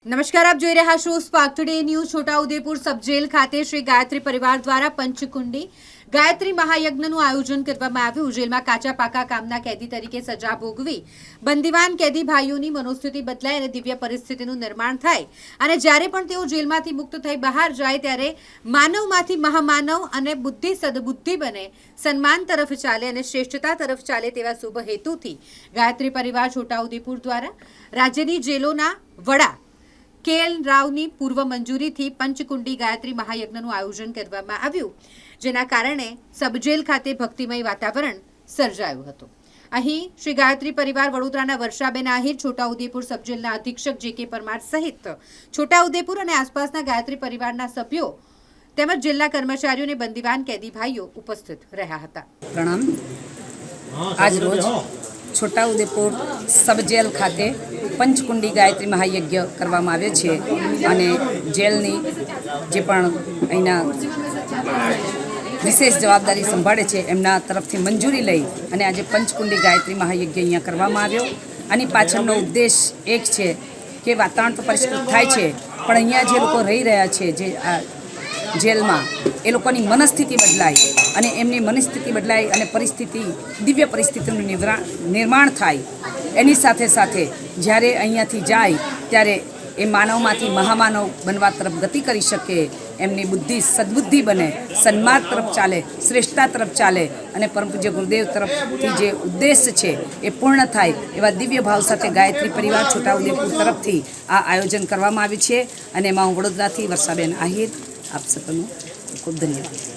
નમસ્કાર, આપ જોઈ રહ્યા છો Spark Today News. Chhota Udepur sub jail ખાતે શ્રી ગાયત્રી પરિવાર દ્વારા પંચકુંડી ગાયત્રી મહાયજ્ઞનું આયોજન કરવામાં આવ્યું। જેલમાં કાચા પાકા કામના કેદી તરીકે સજા ભોગવી બંદીવાન કેદી ભાઈઓની મનોસ્થિતિ બદલાય અને દિવ્ય પરિસ્થિતિનું નિર્માણ થાય અને જ્યારે પણ તેઓ જેલમાંથી મુક્ત થઈ બહાર જાય ત્યારે માનવમાંથી મહામાનવ અને બુદ્ધિ સદબુદ્ધિ બને, સન્માન તરફ ચાલે અને શ્રેષ્ઠતા તરફ ચાલે તેવા શુભ હેતુથી ગાયત્રી પરિવાર છોટાઉદેપુર દ્વારા રાજ્યની જેલોના વડા KL રાવની પૂર્વ મંજૂરીથી પંચકુંડી ગાયત્રી મહાયજ્ઞનું આયોજન કરવામાં આવ્યું, જેના કારણે સબજેલ ખાતે ભક્તિમય વાતાવરણ સર્જાયું હતું। અહીં શ્રી ગાયત્રી પરિવાર વડોદરાના વર્ષાબેન આહિર, છોટાઉદેપુર સબજેલના અધિક્ષક JK પરમાર સહિત છોટાઉદેપુર અને આસપાસના ગાયત્રી પરિવારના સભ્યો તેમજ જિલ્લા કર્મચારીઓ અને બંદીવાન કેદી ભાઈઓ ઉપસ્થિત રહ્યા હતા। પ્રણામ। આજ રોજ છોટાઉદેપુર સબજેલ ખાતે પંચકુંડી ગાયત્રી મહાયજ્ઞ કરવામાં આવે છે અને જેલની જે પણ અહીંના વિશેષ જવાબદારી સંભાળે છે એમના તરફથી મંજૂરી લઈ અને આજે પંચકુંડી ગાયત્રી મહાયજ્ઞ અહીંયા કરવામાં આવ્યો। આની પાછળનો ઉદ્દેશ એક છે કે વાતાવરણ તો પરિષ્કૃત થાય છે, પણ અહીંયા જે લોકો રહી રહ્યા છે જે આ જેલમાં એ લોકોની મનસ્થિતિ બદલાય અને એમની મનસ્થિતિ બદલાય અને પરિસ્થિતિ દિવ્ય પરિસ્થિતિનું નિર્માણ થાય। એની સાથે સાથે જ્યારે અહીંયાથી જાય ત્યારે એ માનવમાંથી મહામાનવ બનવા તરફ ગતિ કરી શકે, એમની બુદ્ધિ સદબુદ્ધિ બને, સન્માન તરફ ચાલે, શ્રેષ્ઠતા તરફ ચાલે અને પરમ પૂજ્ય ગુરુદેવ તરફથી જે ઉદ્દેશ છે એ પૂર્ણ થાય એવા દિવ્ય ભાવ સાથે ગાયત્રી પરિવાર છોટાઉદેપુર તરફથી આ આયોજન કરવામાં આવ્યું છે અને એમાં હું વડોદરાથી વર્ષાબેન આહિર આપ સૌનો ખૂબ ધન્યવાદ।